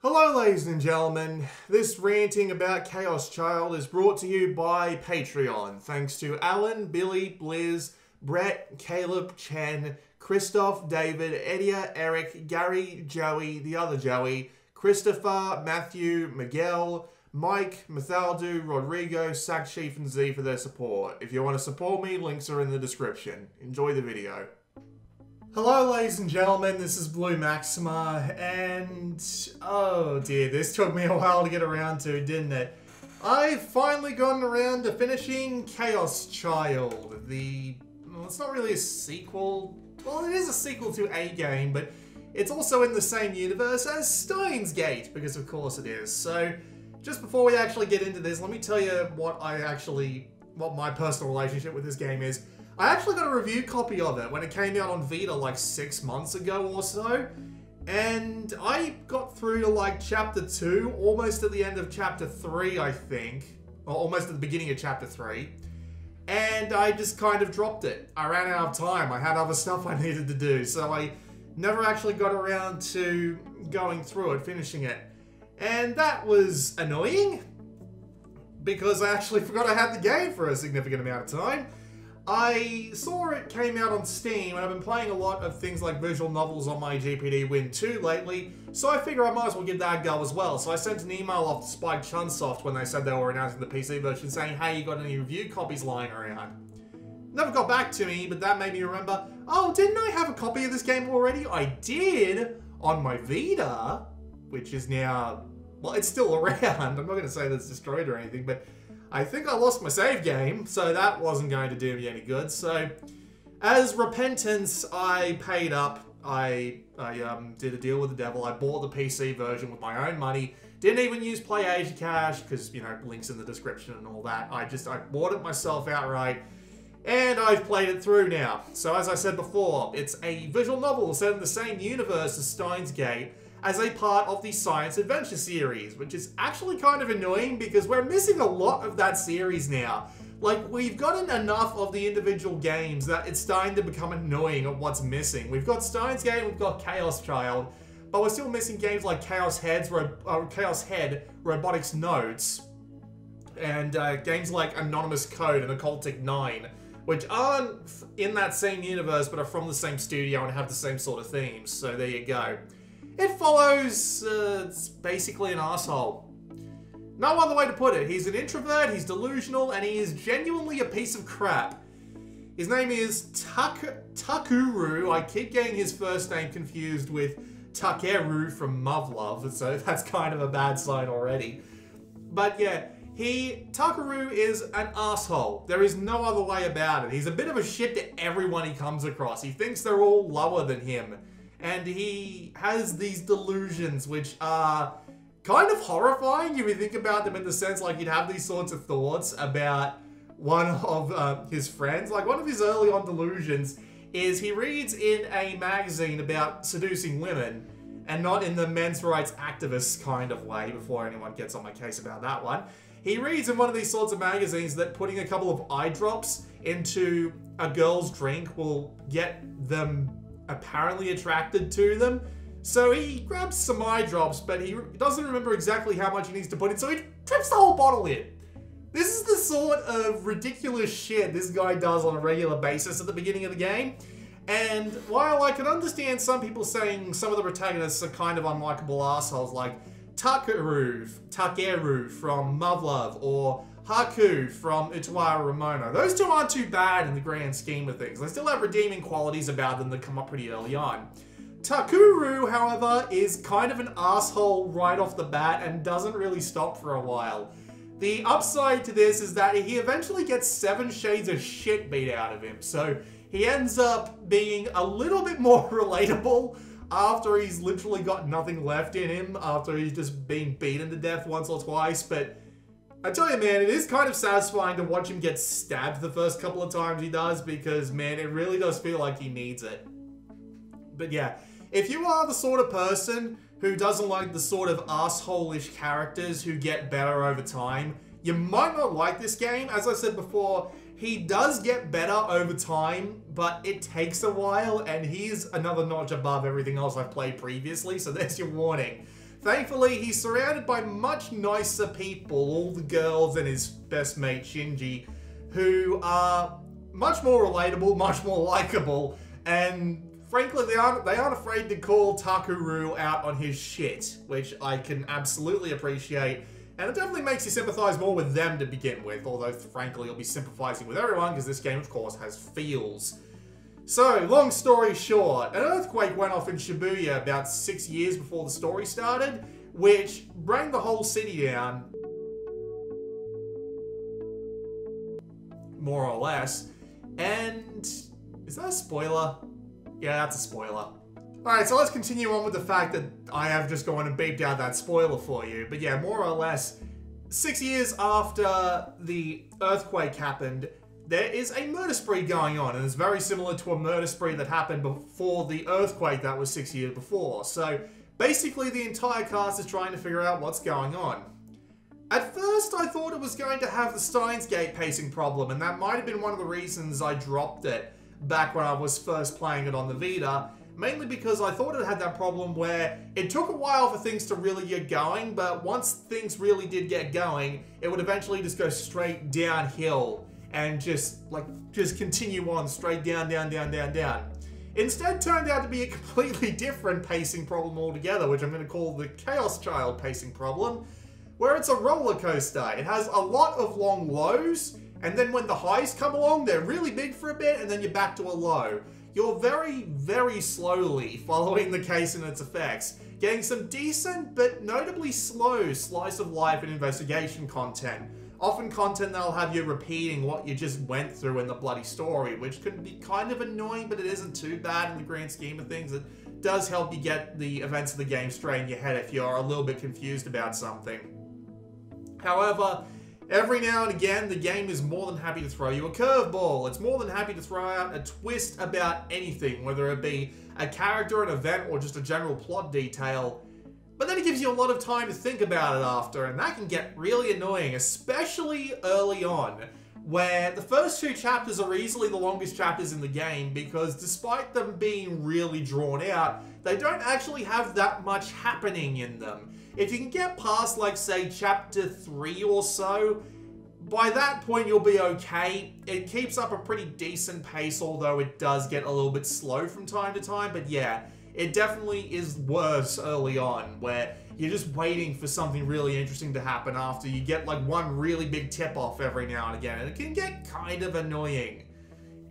Hello ladies and gentlemen, this ranting about Chaos Child is brought to you by Patreon, thanks to Alan, Billy, Blizz, Brett, Caleb, Chen, Christoph, David, Edia, Eric, Gary, Joey, the other Joey, Christopher, Matthew, Miguel, Mike, Mathaldu, Rodrigo, Sackchief, and Z for their support. If you want to support me, links are in the description. Enjoy the video. Hello ladies and gentlemen, this is Blue Maxima, and oh dear, this took me a while to get around to, didn't it? I've finally gotten around to finishing Chaos Child, well, it's not really a sequel, well it is a sequel to a game, but it's also in the same universe as Steins Gate, because of course it is. So, just before we actually get into this, let me tell you what my personal relationship with this game is. I actually got a review copy of it when it came out on Vita like 6 months ago or so, and I got through to like chapter 2, almost at the end of chapter 3 I think, or almost at the beginning of chapter 3, and I just kind of dropped it. I ran out of time, I had other stuff I needed to do, so I never actually got around to going through it, finishing it, and that was annoying, because I actually forgot I had the game for a significant amount of time. I saw it came out on Steam, and I've been playing a lot of things like visual novels on my GPD Win 2 lately, so I figure I might as well give that a go as well. So I sent an email off to Spike Chunsoft when they said they were announcing the PC version saying, hey, you got any review copies lying around? Never got back to me, but that made me remember, oh, didn't I have a copy of this game already? I did, on my Vita, which is now, well, it's still around. I'm not going to say that it's destroyed or anything, but I think I lost my save game, so that wasn't going to do me any good. So, as repentance, I paid up. I did a deal with the devil. I bought the PC version with my own money. Didn't even use PlayAsia Cash, because, you know, links in the description and all that. I bought it myself outright, and I've played it through now. So, as I said before, it's a visual novel set in the same universe as Steins Gate, as a part of the Science Adventure series, which is actually kind of annoying because we're missing a lot of that series now. Like, we've gotten enough of the individual games that it's starting to become annoying of what's missing. We've got Steins Gate, we've got Chaos Child, but we're still missing games like Chaos Head, Robotics Notes, and games like Anonymous Code and Occultic 9, which aren't in that same universe but are from the same studio and have the same sort of themes, so there you go. It follows, it's basically an asshole. No other way to put it. He's an introvert, he's delusional, and he is genuinely a piece of crap. His name is Takuru. I keep getting his first name confused with Takeru from Muv-Luv, so that's kind of a bad sign already. But yeah, Takuru is an asshole. There is no other way about it. He's a bit of a shit to everyone he comes across. He thinks they're all lower than him. And he has these delusions which are kind of horrifying if you think about them, in the sense like you'd have these sorts of thoughts about one of his friends. Like, one of his early on delusions is he reads in a magazine about seducing women, and not in the men's rights activist kind of way, before anyone gets on my case about that one. He reads in one of these sorts of magazines that putting a couple of eye drops into a girl's drink will get them apparently attracted to them. So he grabs some eye drops, but he doesn't remember exactly how much he needs to put in, so he trips the whole bottle in. This is the sort of ridiculous shit this guy does on a regular basis at the beginning of the game. And while I can understand some people saying some of the protagonists are kind of unlikable assholes, like Takeru from Muv-Luv, or Haku from Utawa Ramono. Those two aren't too bad in the grand scheme of things. They still have redeeming qualities about them that come up pretty early on. Takuru, however, is kind of an asshole right off the bat and doesn't really stop for a while. The upside to this is that he eventually gets 7 shades of shit beat out of him, so he ends up being a little bit more relatable after he's literally got nothing left in him, after he's just been beaten to death once or twice. But I tell you, man, it is kind of satisfying to watch him get stabbed the first couple of times he does, because, man, it really does feel like he needs it. But yeah, if you are the sort of person who doesn't like the sort of asshole-ish characters who get better over time, you might not like this game. As I said before, he does get better over time, but it takes a while, and he's another notch above everything else I've played previously, so there's your warning. Thankfully, he's surrounded by much nicer people, all the girls and his best mate Shinji, who are much more relatable, much more likable, and frankly, they aren't afraid to call Takuru out on his shit, which I can absolutely appreciate. And it definitely makes you sympathize more with them to begin with, although frankly you'll be sympathizing with everyone because this game of course has feels. So, long story short, an earthquake went off in Shibuya about 6 years before the story started, which brought the whole city down, more or less. And is that a spoiler? Yeah, that's a spoiler. Alright, so let's continue on with the fact that I have just gone and beeped out that spoiler for you. But yeah, more or less, 6 years after the earthquake happened, there is a murder spree going on, and it's very similar to a murder spree that happened before the earthquake that was 6 years before. So basically the entire cast is trying to figure out what's going on. At first I thought it was going to have the Steins Gate pacing problem, and that might have been one of the reasons I dropped it back when I was first playing it on the Vita. Mainly because I thought it had that problem where it took a while for things to really get going, but once things really did get going, it would eventually just go straight downhill and just continue on straight down, down, down, down, down. Instead turned out to be a completely different pacing problem altogether, which I'm going to call the Chaos Child pacing problem, where it's a roller coaster. It has a lot of long lows, and then when the highs come along, they're really big for a bit, and then you're back to a low. You're very, very slowly following the case and its effects, getting some decent but notably slow slice of life and investigation content. Often content that'll have you repeating what you just went through in the bloody story, which can be kind of annoying, but it isn't too bad in the grand scheme of things. It does help you get the events of the game straight in your head if you're a little bit confused about something. However, every now and again, the game is more than happy to throw you a curveball. It's more than happy to throw out a twist about anything, whether it be a character, an event, or just a general plot detail. But then it gives you a lot of time to think about it after, and that can get really annoying, especially early on, where the first 2 chapters are easily the longest chapters in the game, because despite them being really drawn out, they don't actually have that much happening in them. If you can get past, like, say, chapter 3 or so, by that point you'll be okay. It keeps up a pretty decent pace, although it does get a little bit slow from time to time, but yeah, it definitely is worse early on, where you're just waiting for something really interesting to happen after you get, like, one really big tip-off every now and again, and it can get kind of annoying.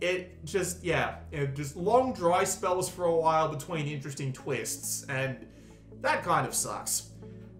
It just, yeah, just long dry spells for a while between interesting twists, and that kind of sucks.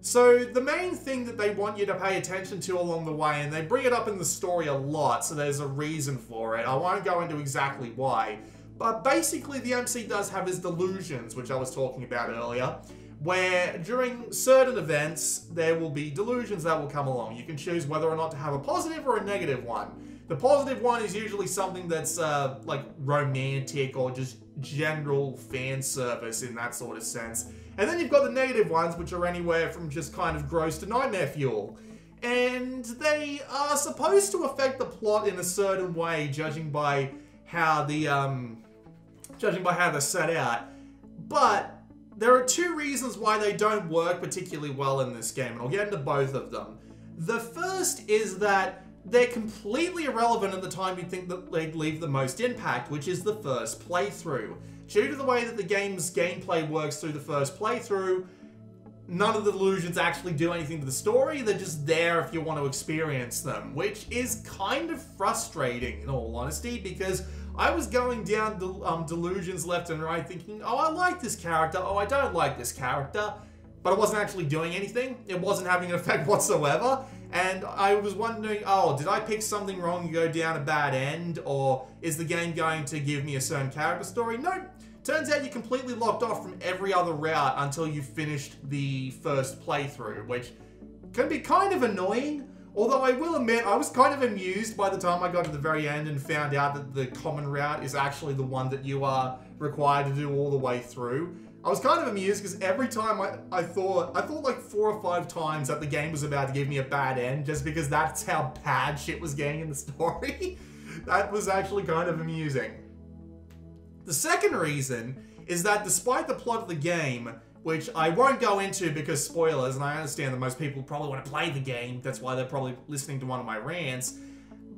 So the main thing that they want you to pay attention to along the way, and they bring it up in the story a lot, so there's a reason for it. I won't go into exactly why, but basically the MC does have his delusions, which I was talking about earlier, where during certain events, there will be delusions that will come along. You can choose whether or not to have a positive or a negative one. The positive one is usually something that's like romantic or just general fan service in that sort of sense. And then you've got the negative ones, which are anywhere from just kind of gross to nightmare fuel. And they are supposed to affect the plot in a certain way, judging by how they're set out. But there are 2 reasons why they don't work particularly well in this game, and I'll get into both of them. The first is that they're completely irrelevant at the time you think that they'd leave the most impact, which is the first playthrough. Due to the way that the game's gameplay works through the first playthrough, none of the delusions actually do anything to the story. They're just there if you want to experience them, which is kind of frustrating in all honesty, because I was going down delusions left and right thinking, oh, I like this character, oh, I don't like this character, but it wasn't actually doing anything. It wasn't having an effect whatsoever. And I was wondering, oh, did I pick something wrong and go down a bad end? Or is the game going to give me a certain character story? Nope. Turns out you're completely locked off from every other route until you've finished the first playthrough, which can be kind of annoying. Although I will admit, I was kind of amused by the time I got to the very end and found out that the common route is actually the one that you are required to do all the way through. I was kind of amused because every time I thought like 4 or 5 times that the game was about to give me a bad end, just because that's how bad shit was getting in the story. That was actually kind of amusing. The second reason is that despite the plot of the game which I won't go into because spoilers, and I understand that most people probably want to play the game, that's why they're probably listening to one of my rants,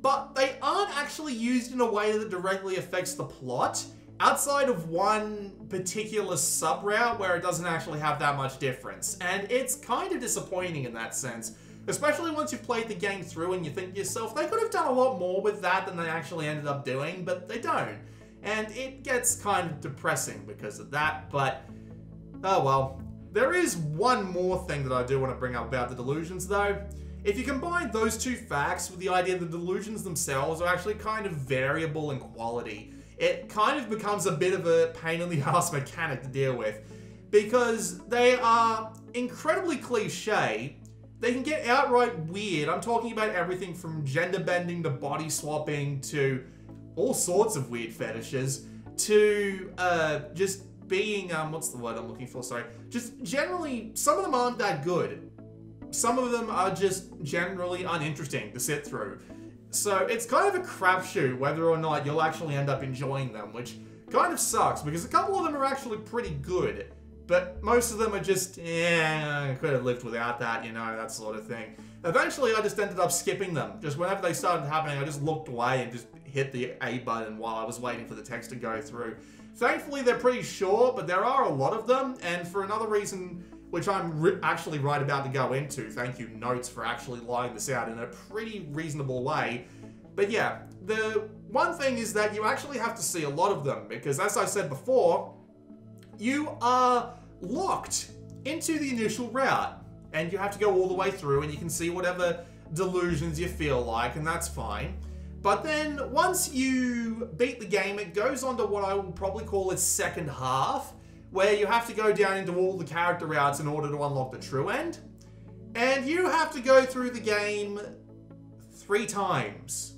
but they aren't actually used in a way that directly affects the plot, outside of one particular sub-route where it doesn't actually have that much difference, and it's kind of disappointing in that sense. Especially once you've played the game through and you think to yourself, they could have done a lot more with that than they actually ended up doing, but they don't. And it gets kind of depressing because of that, but oh well. There is one more thing that I do want to bring up about the delusions though. If you combine those two facts with the idea that the delusions themselves are actually kind of variable in quality, it kind of becomes a bit of a pain in the ass mechanic to deal with. Because they are incredibly cliche. They can get outright weird. I'm talking about everything from gender bending to body swapping to all sorts of weird fetishes to just being, what's the word I'm looking for, sorry. Just generally, some of them aren't that good. Some of them are just generally uninteresting to sit through. So it's kind of a crapshoot whether or not you'll actually end up enjoying them, which kind of sucks because a couple of them are actually pretty good. But most of them are just, I could have lived without that, you know, that sort of thing. Eventually, I just ended up skipping them. Just whenever they started happening, I just looked away and just hit the A button while I was waiting for the text to go through. Thankfully, they're pretty short, but there are a lot of them. And for another reason, which I'm actually right about to go into, thank you, Notes, for actually laying this out in a pretty reasonable way. But yeah, the one thing is that you actually have to see a lot of them, because as I said before, you are locked into the initial route, and you have to go all the way through, and you can see whatever delusions you feel like, and that's fine. But then, once you beat the game, it goes on to what I will probably call its second half, where you have to go down into all the character routes in order to unlock the true end. And you have to go through the game 3 times,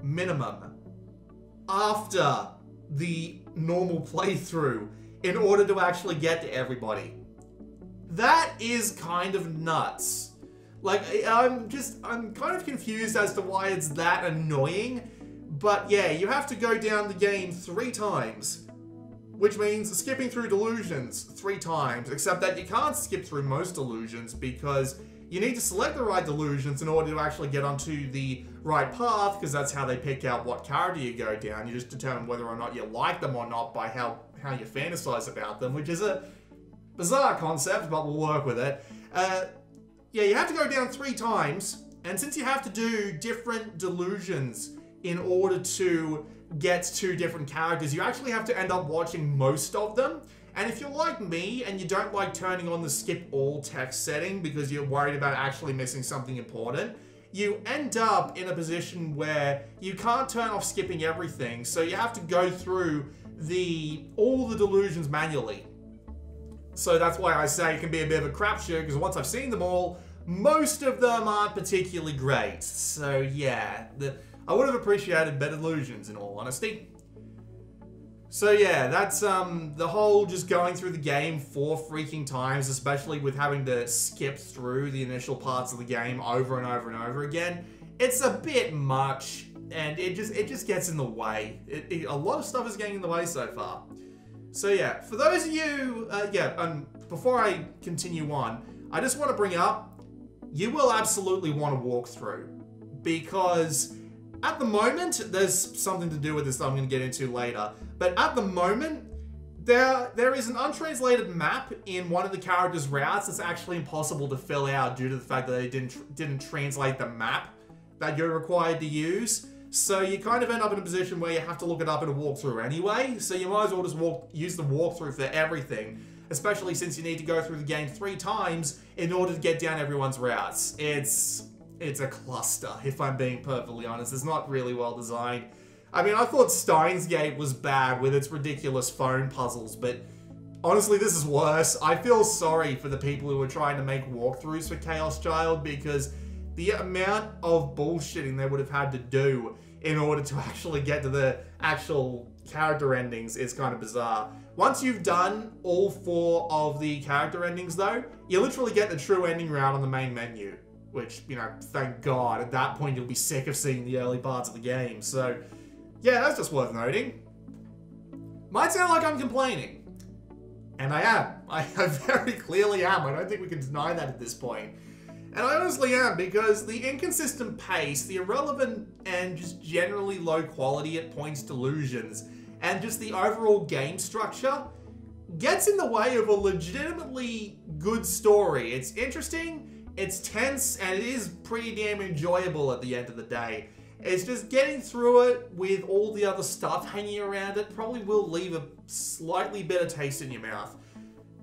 minimum, after the normal playthrough, in order to actually get to everybody. That is kind of nuts. Like, I'm kind of confused as to why it's that annoying. But yeah, you have to go down the game 3 times. Which means skipping through delusions 3 times. Except that you can't skip through most delusions because you need to select the right delusions in order to actually get onto the right path, because that's how they pick out what character you go down. You just determine whether or not you like them or not by how you fantasize about them, which is a bizarre concept, but we'll work with it. Yeah, you have to go down 3 times, and since you have to do different delusions in order to get to different characters, you actually have to end up watching most of them. And if you're like me and you don't like turning on the skip all text setting because you're worried about actually missing something important, you end up in a position where you can't turn off skipping everything, so you have to go through all the delusions manually. So that's why I say it can be a bit of a crapshoot, because once I've seen them all, most of them aren't particularly great. So yeah, I would have appreciated better delusions in all honesty. So yeah, that's the whole just going through the game 4 freaking times, especially with having to skip through the initial parts of the game over and over and over again. It's a bit much, and it just gets in the way. A lot of stuff is getting in the way so far. So yeah, for those of you, before I continue on, I just want to bring up, you will absolutely want to walk through, because at the moment, there's something to do with this that I'm going to get into later, but at the moment, there is an untranslated map in one of the characters' routes that's actually impossible to fill out due to the fact that they didn't translate the map that you're required to use. So you kind of end up in a position where you have to look it up in a walkthrough anyway, so you might as well just use the walkthrough for everything, especially since you need to go through the game 3 times in order to get down everyone's routes. It's a cluster, if I'm being perfectly honest. It's not really well designed. I mean, I thought Steins Gate was bad with its ridiculous phone puzzles, but honestly, this is worse. I feel sorry for the people who were trying to make walkthroughs for Chaos Child, because the amount of bullshitting they would have had to do in order to actually get to the actual character endings is kind of bizarre. Once you've done all 4 of the character endings, though, you literally get the true ending route on the main menu. Which, you know, thank God, at that point you'll be sick of seeing the early parts of the game. So, yeah, that's just worth noting. Might sound like I'm complaining. And I am. I very clearly am. I don't think we can deny that at this point. And I honestly am, because the inconsistent pace, the irrelevant and just generally low quality at points delusions, and just the overall game structure gets in the way of a legitimately good story. It's interesting, it's tense, and it is pretty damn enjoyable at the end of the day. It's just getting through it with all the other stuff hanging around it probably will leave a slightly bitter taste in your mouth.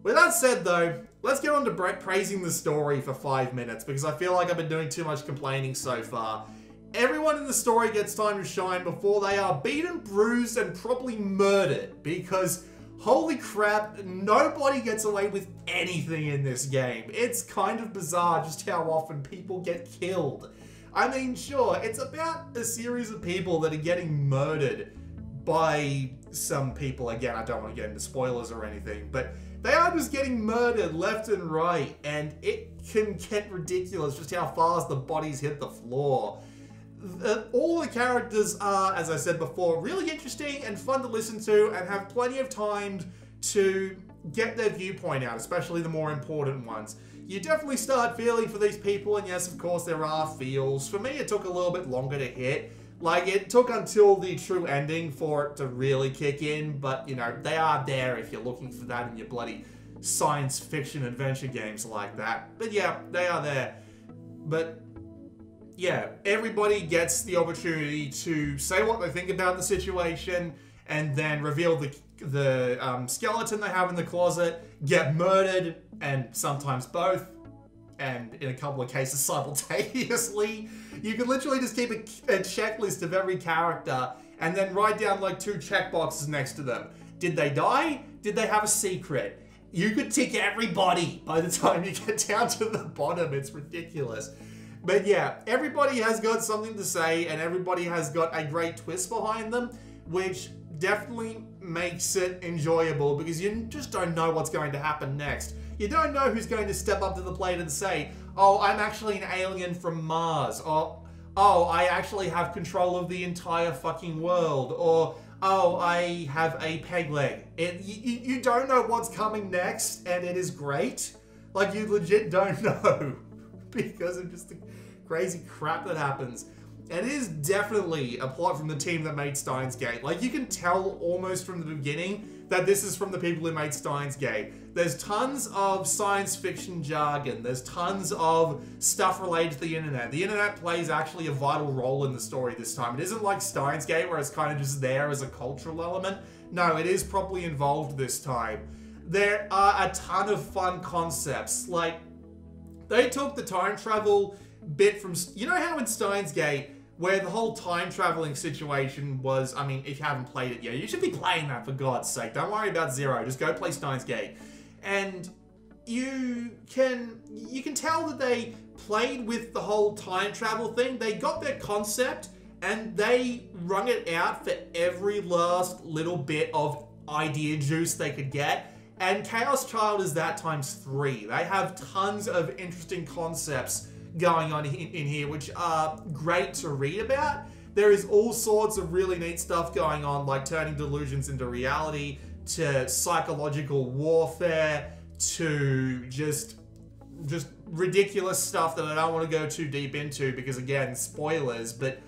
With that said though, let's get on to praising the story for 5 minutes, because I feel like I've been doing too much complaining so far. Everyone in the story gets time to shine before they are beaten, bruised, and probably murdered, because holy crap, nobody gets away with anything in this game. It's kind of bizarre just how often people get killed. I mean, sure, it's about a series of people that are getting murdered by some people. Again, I don't want to get into spoilers or anything, but they are just getting murdered left and right, and it can get ridiculous just how fast the bodies hit the floor. All the characters are, as I said before, really interesting and fun to listen to, and have plenty of time to get their viewpoint out, especially the more important ones. You definitely start feeling for these people, and yes, of course, there are feels. For me, it took a little bit longer to hit. Like, it took until the true ending for it to really kick in, but, you know, they are there if you're looking for that in your bloody science fiction adventure games like that. But yeah, they are there. But yeah, everybody gets the opportunity to say what they think about the situation, and then reveal the skeleton they have in the closet, get murdered, and sometimes both, and in a couple of cases simultaneously. You can literally just keep a checklist of every character and then write down like 2 checkboxes next to them. Did they die? Did they have a secret? You could tick everybody by the time you get down to the bottom. It's ridiculous. But yeah, everybody has got something to say, and everybody has got a great twist behind them, which definitely makes it enjoyable, because you just don't know what's going to happen next. You don't know who's going to step up to the plate and say, oh, I'm actually an alien from Mars, or oh, I actually have control of the entire fucking world, or oh, I have a peg leg. You don't know what's coming next, and it is great. Like, you legit don't know because of just the crazy crap that happens. And it is definitely a plot from the team that made Steins Gate. Like, you can tell almost from the beginning that this is from the people who made Steins Gate. There's tons of science fiction jargon. There's tons of stuff related to the internet. The internet plays actually a vital role in the story this time. It isn't like Steins Gate where it's kind of just there as a cultural element. No, it is properly involved this time. There are a ton of fun concepts. Like, they took the time travel bit from... You know how in Steins Gate, where the whole time traveling situation was, I mean, if you haven't played it yet, you should be playing that for God's sake. Don't worry about Zero. Just go play Steins Gate. And you can tell that they played with the whole time travel thing. They got their concept and they wrung it out for every last little bit of idea juice they could get. And Chaos Child is that times 3. They have tons of interesting concepts going on in here, which are great to read about. There is all sorts of really neat stuff going on, like turning delusions into reality, to psychological warfare, to just ridiculous stuff that I don't want to go too deep into because, again, spoilers, but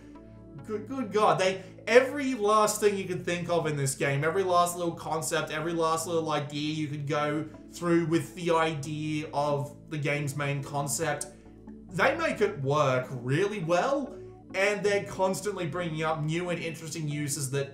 good God, every last thing you could think of in this game, every last little concept, every last little idea you could go through with the idea of the game's main concept, they make it work really well, and they're constantly bringing up new and interesting uses that,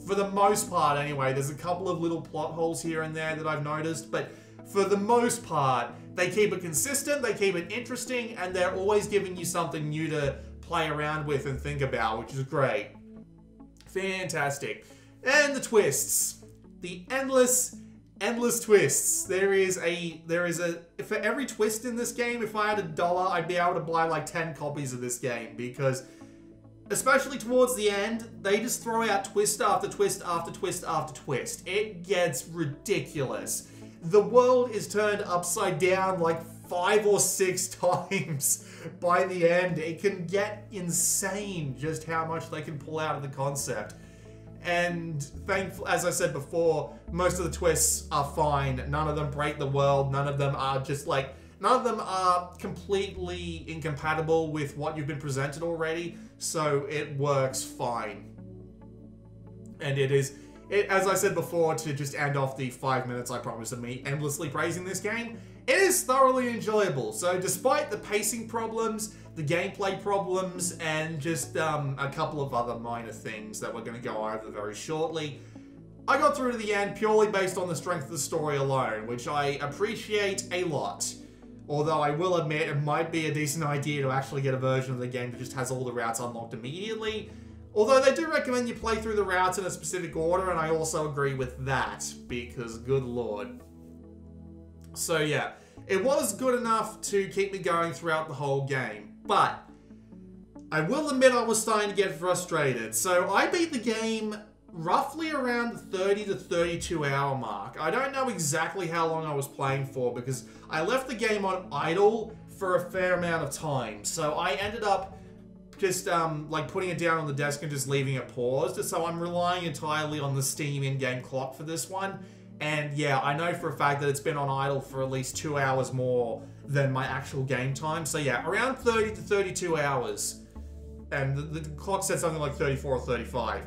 for the most part anyway, there's a couple of little plot holes here and there that I've noticed, but for the most part, they keep it consistent, they keep it interesting, and they're always giving you something new to play around with and think about, which is great. Fantastic. And the twists. The endless twists. There is a for every twist in this game, if I had $1, I'd be able to buy like 10 copies of this game, because especially towards the end, they just throw out twist after twist after twist after twist. It gets ridiculous. The world is turned upside down like 5 or 6 times by the end. It can get insane just how much they can pull out of the concept. And thankfully, as I said before, most of the twists are fine. None of them break the world. None of them are just like, none of them are completely incompatible with what you've been presented already. So it works fine. And it is, as I said before, to just end off the 5 minutes I promised of me endlessly praising this game, it is thoroughly enjoyable. So despite the pacing problems, the gameplay problems, and just a couple of other minor things that we're going to go over very shortly, I got through to the end purely based on the strength of the story alone, which I appreciate a lot. Although I will admit it might be a decent idea to actually get a version of the game that just has all the routes unlocked immediately. Although they do recommend you play through the routes in a specific order, and I also agree with that, because good lord. So yeah, it was good enough to keep me going throughout the whole game, but I will admit I was starting to get frustrated. So I beat the game roughly around the 30 to 32 hour mark. I don't know exactly how long I was playing for because I left the game on idle for a fair amount of time. So I ended up just like putting it down on the desk and just leaving it paused. So I'm relying entirely on the Steam in-game clock for this one. And yeah, I know for a fact that it's been on idle for at least 2 hours more than my actual game time. So yeah, around 30 to 32 hours. And the clock said something like 34 or 35.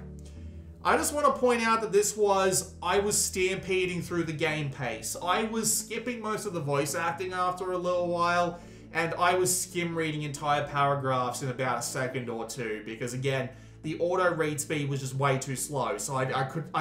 I just want to point out that I was stampeding through the game pace. I was skipping most of the voice acting after a little while, and I was skim reading entire paragraphs in about a second or two, because again, the auto read speed was just way too slow, so I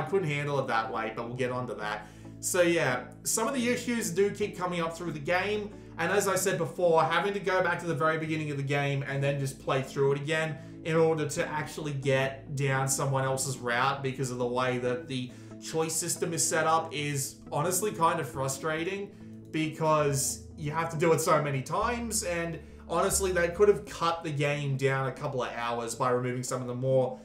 couldn't handle it that way, but we'll get onto that. So yeah, some of the issues do keep coming up through the game, and as I said before, having to go back to the very beginning of the game and then just play through it again in order to actually get down someone else's route because of the way that the choice system is set up is honestly kind of frustrating, because you have to do it so many times, and honestly they could have cut the game down a couple of hours by removing some of the more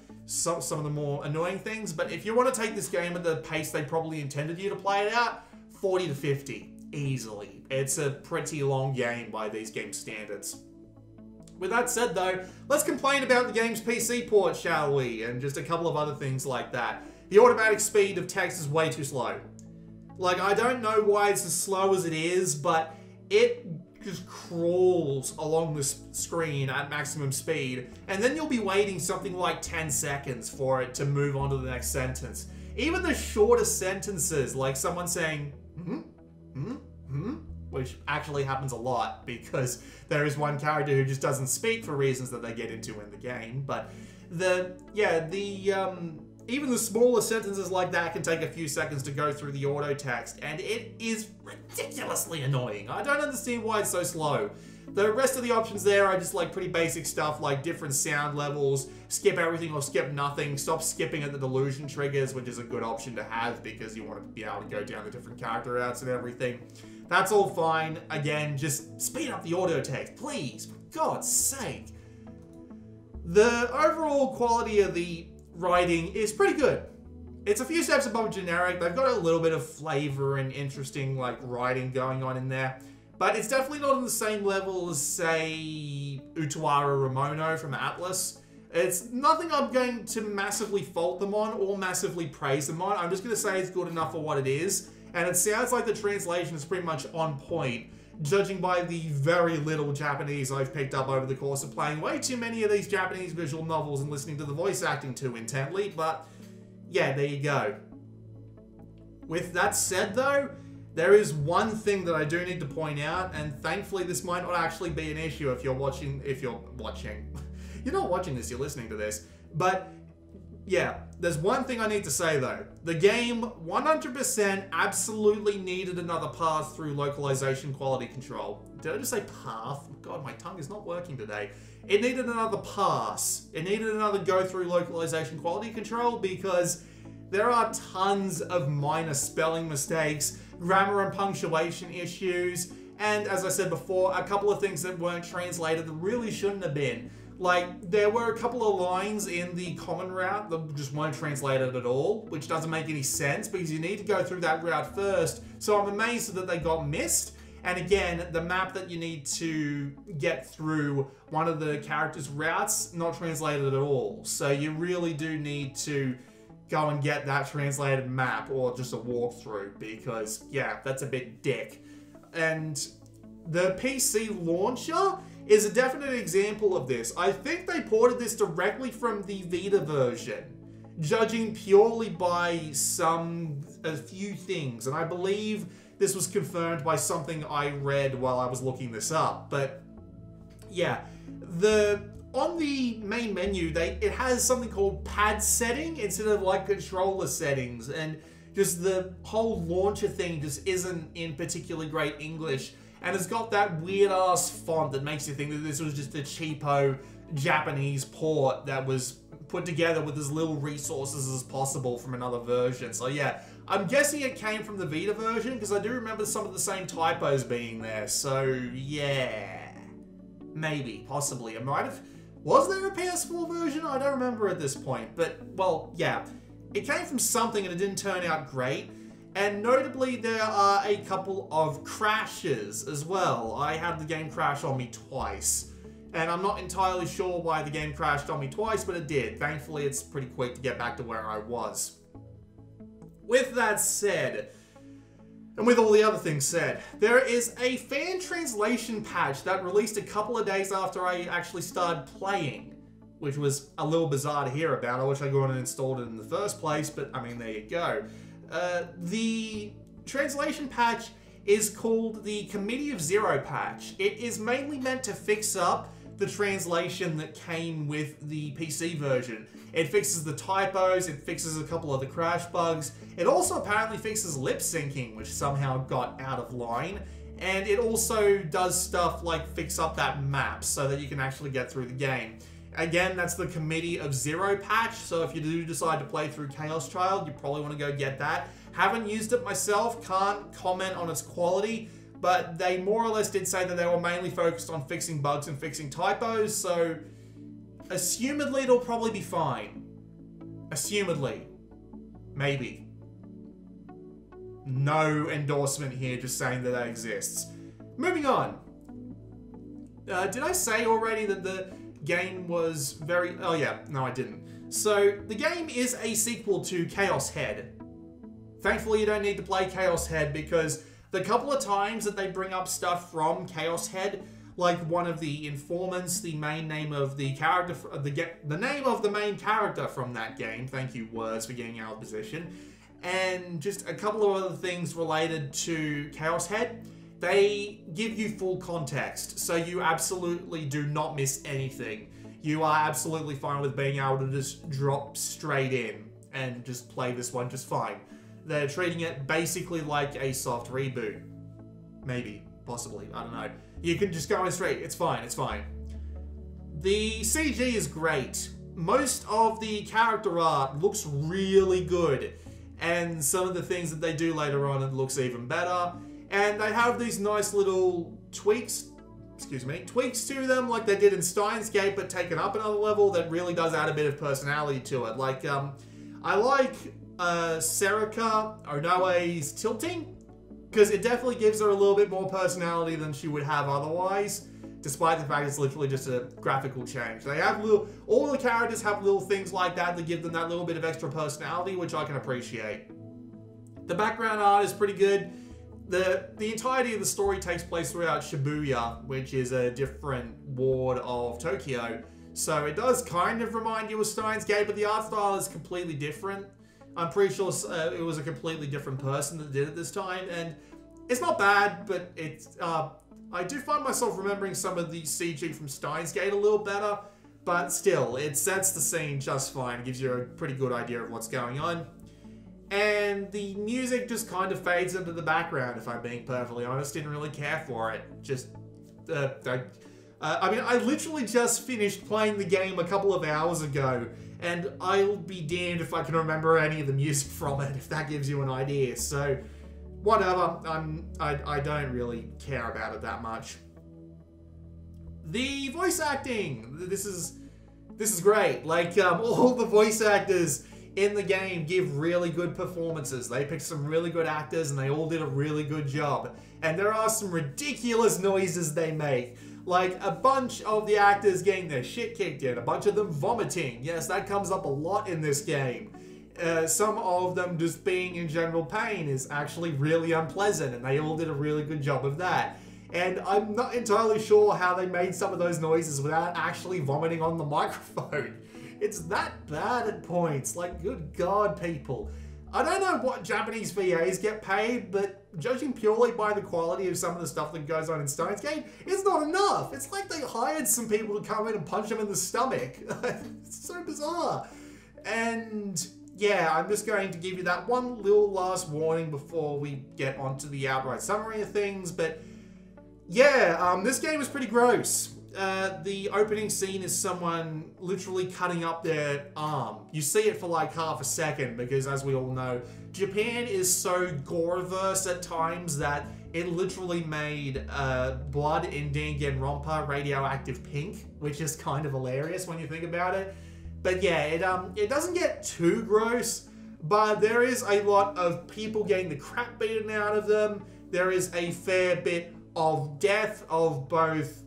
annoying things. But if you want to take this game at the pace they probably intended you to play it at, 40 to 50 easily. It's a pretty long game by these game standards. With that said though, let's complain about the game's PC port, shall we? And just a couple of other things like that. The automatic speed of text is way too slow. Like, I don't know why it's as slow as it is, but it just crawls along the screen at maximum speed, and then you'll be waiting something like 10 seconds for it to move on to the next sentence. Even the shortest sentences, like someone saying, which actually happens a lot because there is one character who just doesn't speak for reasons that they get into in the game. But even the smaller sentences like that can take a few seconds to go through the auto text, and it is ridiculously annoying. I don't understand why it's so slow. The rest of the options there are just like pretty basic stuff like different sound levels, skip everything or skip nothing, stop skipping at the delusion triggers, which is a good option to have because you want to be able to go down the different character routes and everything. That's all fine. Again, just speed up the auto text, please, for God's sake. The overall quality of the writing is pretty good. It's a few steps above generic. They've got a little bit of flavor and interesting like writing going on in there. But it's definitely not on the same level as, say, Utaru Ramono from Atlas. It's nothing I'm going to massively fault them on or massively praise them on. I'm just going to say it's good enough for what it is. And it sounds like the translation is pretty much on point, judging by the very little Japanese I've picked up over the course of playing way too many of these Japanese visual novels and listening to the voice acting too intently. But yeah, there you go. With that said though, there is one thing that I do need to point out, and thankfully this might not actually be an issue if you're watching. You're not watching this, you're listening to this. But yeah, there's one thing I need to say though. The game 100% absolutely needed another path through localization quality control. Did I just say path? God, my tongue is not working today. It needed another pass. It needed another go through localization quality control because there are tons of minor spelling mistakes, grammar and punctuation issues, and as I said before, a couple of things that weren't translated that really shouldn't have been. Like, there were a couple of lines in the common route that just weren't translated at all, which doesn't make any sense because you need to go through that route first. So I'm amazed that they got missed. And again, the map that you need to get through one of the characters' routes, not translated at all. So you really do need to go and get that translated map or just a walkthrough, because, yeah, that's a bit dick. And the PC launcher is a definite example of this. I think they ported this directly from the Vita version, judging purely by a few things. And I believe this was confirmed by something I read while I was looking this up. But, yeah, on the main menu, it has something called pad setting instead of like controller settings, and just the whole launcher thing just isn't in particularly great English, and it's got that weird ass font that makes you think that this was just a cheapo Japanese port that was put together with as little resources as possible from another version. So yeah, I'm guessing it came from the Vita version, because I do remember some of the same typos being there. So yeah, maybe, possibly. It might have... Was there a PS4 version? I don't remember at this point. But, well, yeah. It came from something and it didn't turn out great. And notably, there are a couple of crashes as well. I had the game crash on me twice. And I'm not entirely sure why the game crashed on me twice, but it did. Thankfully, it's pretty quick to get back to where I was. With that said, and with all the other things said, there is a fan translation patch that released a couple of days after I actually started playing, which was a little bizarre to hear about. I wish I'd gone and installed it in the first place, but I mean, there you go. The translation patch is called the Committee of Zero patch. It is mainly meant to fix up the translation that came with the PC version. It fixes the typos, it fixes a couple of the crash bugs. It also apparently fixes lip syncing, which somehow got out of line. And it also does stuff like fix up that map so that you can actually get through the game. Again, that's the Committee of Zero patch, so if you do decide to play through Chaos Child, you probably want to go get that. Haven't used it myself, can't comment on its quality, but they more or less did say that they were mainly focused on fixing bugs and fixing typos, so assumedly it'll probably be fine. Assumedly. Maybe. No endorsement here, just saying that exists. Moving on. Did I say already that the game was very... Oh yeah, no I didn't. So, the game is a sequel to Chaos Head. Thankfully you don't need to play Chaos Head, because the couple of times that they bring up stuff from Chaos Head, like one of the informants, the main name of the character, the name of the main character from that game, thank you words for getting out of position, and just a couple of other things related to Chaos Head, they give you full context, so you absolutely do not miss anything. You are absolutely fine with being able to just drop straight in and just play this one just fine. They're treating it basically like a soft reboot. Maybe. Possibly. I don't know. You can just go in straight. It's fine. It's fine. The CG is great. Most of the character art looks really good. And some of the things that they do later on, it looks even better. And they have these nice little tweaks to them, like they did in Steins Gate, but taken up another level that really does add a bit of personality to it. Like, I like Serika Onoe's tilting, because it definitely gives her a little bit more personality than she would have otherwise, despite the fact it's literally just a graphical change. They have all the characters have little things like that that give them that little bit of extra personality, which I can appreciate. The background art is pretty good. The entirety of the story takes place throughout Shibuya, which is a different ward of Tokyo. So it does kind of remind you of Steins Gate, but the art style is completely different. I'm pretty sure it was a completely different person that did it this time, and it's not bad, but it's, I do find myself remembering some of the CG from Steins Gate a little better, but still, it sets the scene just fine. It gives you a pretty good idea of what's going on. And the music just kind of fades into the background, if I'm being perfectly honest. Didn't really care for it. Just, I mean, I literally just finished playing the game a couple of hours ago, and I'll be damned if I can remember any of the music from it, if that gives you an idea. So, whatever. I don't really care about it that much. The voice acting. This is great. Like, all the voice actors in the game give really good performances. They picked some really good actors and they all did a really good job. And there are some ridiculous noises they make. Like a bunch of the actors getting their shit kicked in, a bunch of them vomiting. Yes, that comes up a lot in this game. some of them just being in general pain is actually really unpleasant, and they all did a really good job of that. And I'm not entirely sure how they made some of those noises without actually vomiting on the microphone. It's that bad at points. Like, good God, people. I don't know what Japanese VAs get paid, but judging purely by the quality of some of the stuff that goes on in Steins Gate, it's not enough. It's like they hired some people to come in and punch them in the stomach. It's so bizarre. And yeah, I'm just going to give you that one little last warning before we get onto the outright summary of things. But yeah, this game is pretty gross. The opening scene is someone literally cutting up their arm. You see it for like half a second because, as we all know, Japan is so gore-averse at times that it literally made blood in Danganronpa radioactive pink, which is kind of hilarious when you think about it. But yeah, it doesn't get too gross, but there is a lot of people getting the crap beaten out of them. There is a fair bit of death of both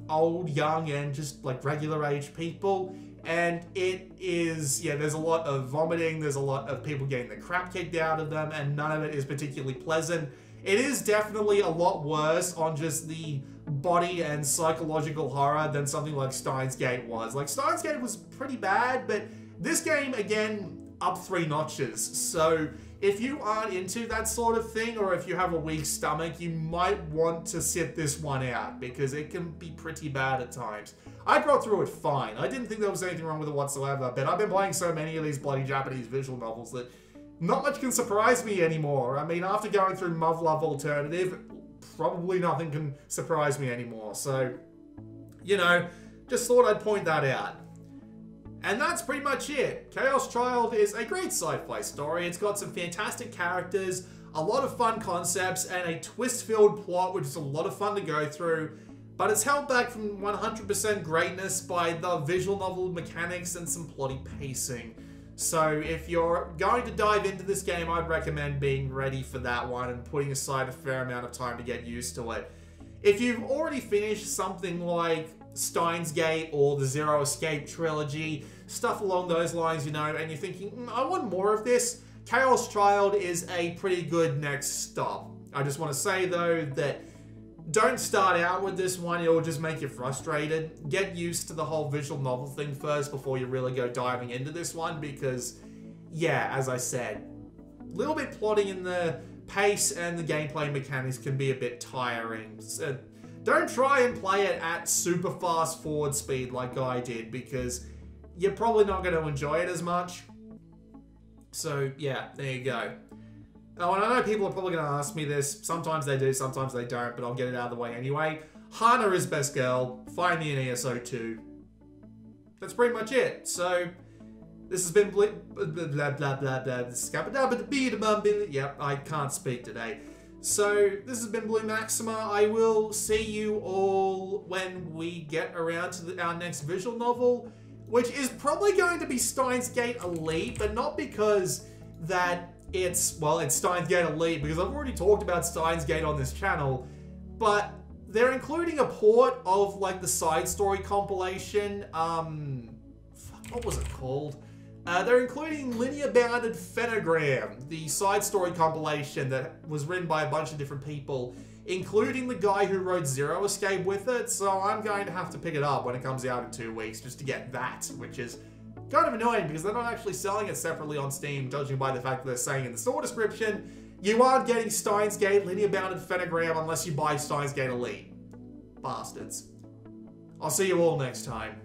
old, young, and just like regular age people. And it is, yeah, there's a lot of vomiting, there's a lot of people getting the crap kicked out of them, and none of it is particularly pleasant. It is definitely a lot worse on just the body and psychological horror than something like Steins Gate was. Like, Steins Gate was pretty bad, but this game, again, up 3 notches. So if you aren't into that sort of thing, or if you have a weak stomach, you might want to sit this one out, because it can be pretty bad at times. I got through it fine. I didn't think there was anything wrong with it whatsoever, but I've been playing so many of these bloody Japanese visual novels that not much can surprise me anymore. I mean, after going through Muv-Luv Alternative, probably nothing can surprise me anymore. So, you know, just thought I'd point that out. And that's pretty much it. Chaos Child is a great sci-fi story. It's got some fantastic characters, a lot of fun concepts, and a twist-filled plot, which is a lot of fun to go through. But it's held back from 100% greatness by the visual novel mechanics and some plotty pacing. So if you're going to dive into this game, I'd recommend being ready for that one and putting aside a fair amount of time to get used to it. If you've already finished something like Steins Gate or the Zero Escape trilogy, stuff along those lines, you know, and you're thinking, I want more of this, Chaos Child is a pretty good next stop. I just want to say, though, that don't start out with this one, it'll just make you frustrated. Get used to the whole visual novel thing first before you really go diving into this one, because, yeah, as I said, a little bit plotting in the pace and the gameplay mechanics can be a bit tiring. So don't try and play it at super fast forward speed like I did, because you're probably not going to enjoy it as much. So, yeah, there you go. Oh, and I know people are probably going to ask me this. Sometimes they do, sometimes they don't, but I'll get it out of the way anyway. Hana is best girl. Find me in ESO2. That's pretty much it. So, this has been blah blah blah blah. Yep, I can't speak today. So, this has been Blue Maxima. I will see you all when we get around to our next visual novel, which is probably going to be Steins Gate Elite, but not because that it's Steins Gate Elite, because I've already talked about Steins Gate on this channel, but they're including a port of, like, the side story compilation, what was it called? They're including Linear Bounded Phenogram, the side story compilation that was written by a bunch of different people, including the guy who wrote Zero Escape with it, so I'm going to have to pick it up when it comes out in 2 weeks, just to get that, which is kind of annoying because they're not actually selling it separately on Steam, judging by the fact that they're saying in the store description, you aren't getting Steins Gate Linear Bounded Phenogram unless you buy Steins Gate Elite. Bastards. I'll see you all next time.